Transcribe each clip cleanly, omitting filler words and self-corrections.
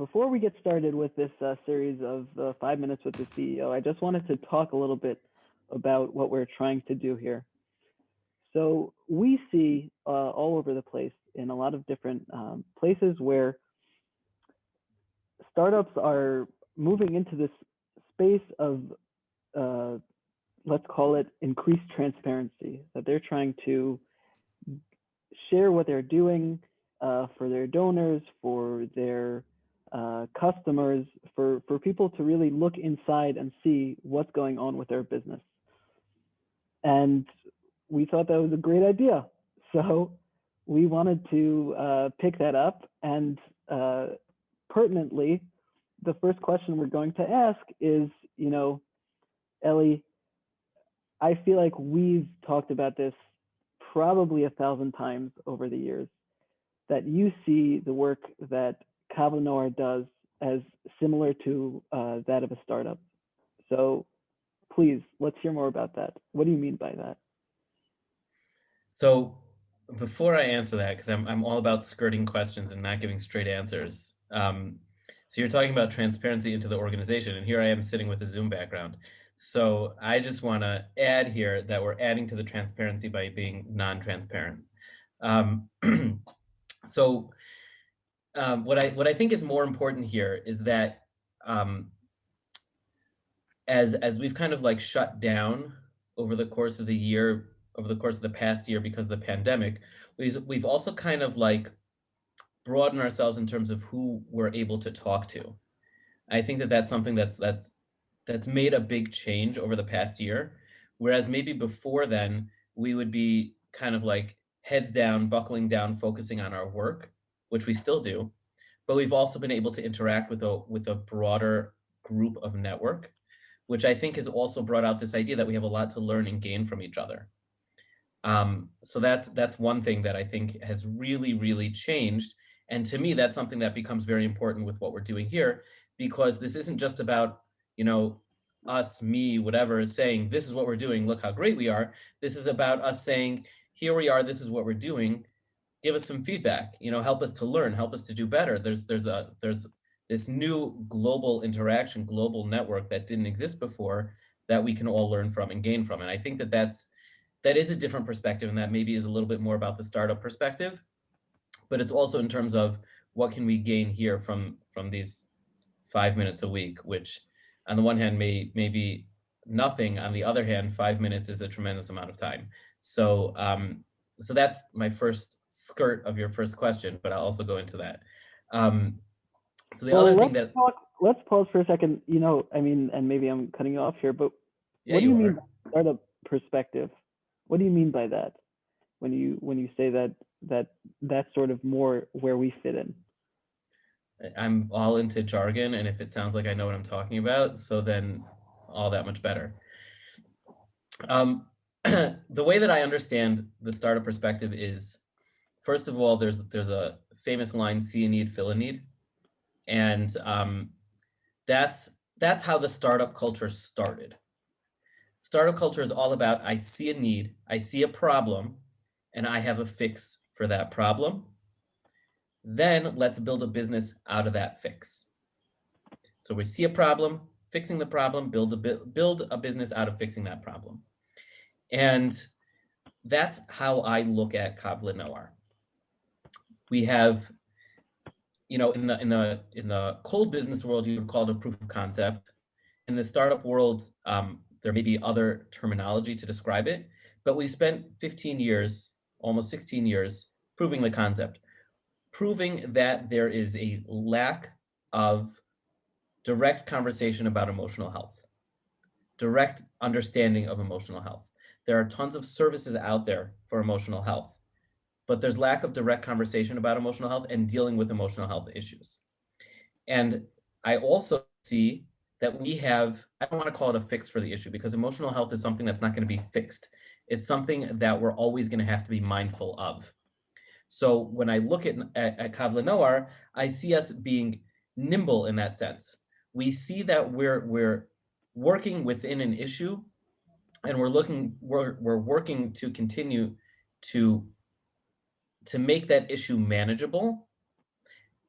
before we get started with this series of 5 minutes with the CEO, I just wanted to talk a little bit about what we're trying to do here. So we see all over the place in a lot of different places where startups are moving into this space of, let's call it increased transparency, that they're trying to share what they're doing for their donors, for their customers, for people to really look inside and see what's going on with their business. And we thought that was a great idea. So we wanted to pick that up, and pertinently, the first question we're going to ask is, Ellie, I feel like we've talked about this probably 1,000 times over the years, that you see the work that Kav L'Noar does as similar to that of a startup. So please, let's hear more about that. What do you mean by that? So before I answer that, because I'm all about skirting questions and not giving straight answers. So you're talking about transparency into the organization, and here I am sitting with a Zoom background. So I just want to add here that we're adding to the transparency by being non-transparent. So what I think is more important here is that as we've kind of like shut down over the course of the year, over the course of the past year because of the pandemic, we've also kind of like broadened ourselves in terms of who we're able to talk to. I think that that's something that's made a big change over the past year, whereas maybe before then we would be kind of like heads down, buckling down, focusing on our work, which we still do, but we've also been able to interact with a broader group of network, which I think has also brought out this idea that we have a lot to learn and gain from each other. So that's one thing that I think has really, really changed. And to me, that's something that becomes very important with what we're doing here, because this isn't just about, us, me, whatever, saying, this is what we're doing, look how great we are. This is about us saying, here we are, this is what we're doing. Give us some feedback, help us to learn, help us to do better. There's this new global interaction, global network that didn't exist before that we can all learn from and gain from. And I think that is a different perspective, and that maybe is a little bit more about the startup perspective, but it's also in terms of what can we gain here from these 5 minutes a week, which on the one hand may be nothing. On the other hand, 5 minutes is a tremendous amount of time. So so that's my first skirt of your first question, but I'll also go into that. So the other thing that let's pause for a second. And maybe I'm cutting you off here, but yeah, what do you you are. mean by startup perspective? What do you mean by that when you say that's sort of more where we fit in? I'm all into jargon, and if it sounds like I know what I'm talking about, so then all that much better. The way that I understand the startup perspective is, first of all, there's a famous line, see a need, fill a need. And that's how the startup culture started. Startup culture is all about, I see a need, I see a problem, and I have a fix for that problem. Then let's build a business out of that fix. So we see a problem, fixing the problem, build a business out of fixing that problem. And that's how I look at Kav L'Noar. We have, in the cold business world, you would call it a proof of concept. In the startup world, there may be other terminology to describe it, but we spent 15 years, almost 16 years, proving the concept, proving that there is a lack of direct conversation about emotional health, direct understanding of emotional health. There are tons of services out there for emotional health, but there's lack of direct conversation about emotional health and dealing with emotional health issues. And I also see that we have, I don't want to call it a fix for the issue, because emotional health is something that's not going to be fixed. It's something that we're always going to have to be mindful of. So when I look at Kav L'Noar, I see us being nimble in that sense. We see that we're working within an issue, and we're working to continue to make that issue manageable,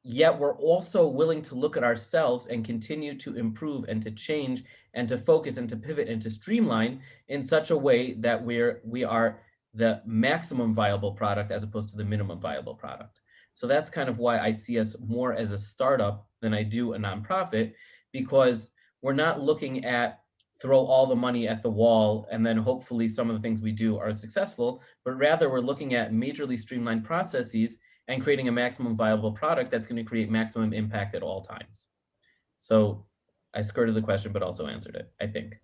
yet we're also willing to look at ourselves and continue to improve and to change and to focus and to pivot and to streamline in such a way that we are the maximum viable product as opposed to the minimum viable product. So that's kind of why I see us more as a startup than I do a nonprofit, because we're not looking at throw all the money at the wall and then hopefully some of the things we do are successful, but rather we're looking at majorly streamlined processes and creating a maximum viable product that's going to create maximum impact at all times. So I skirted the question, but also answered it, I think.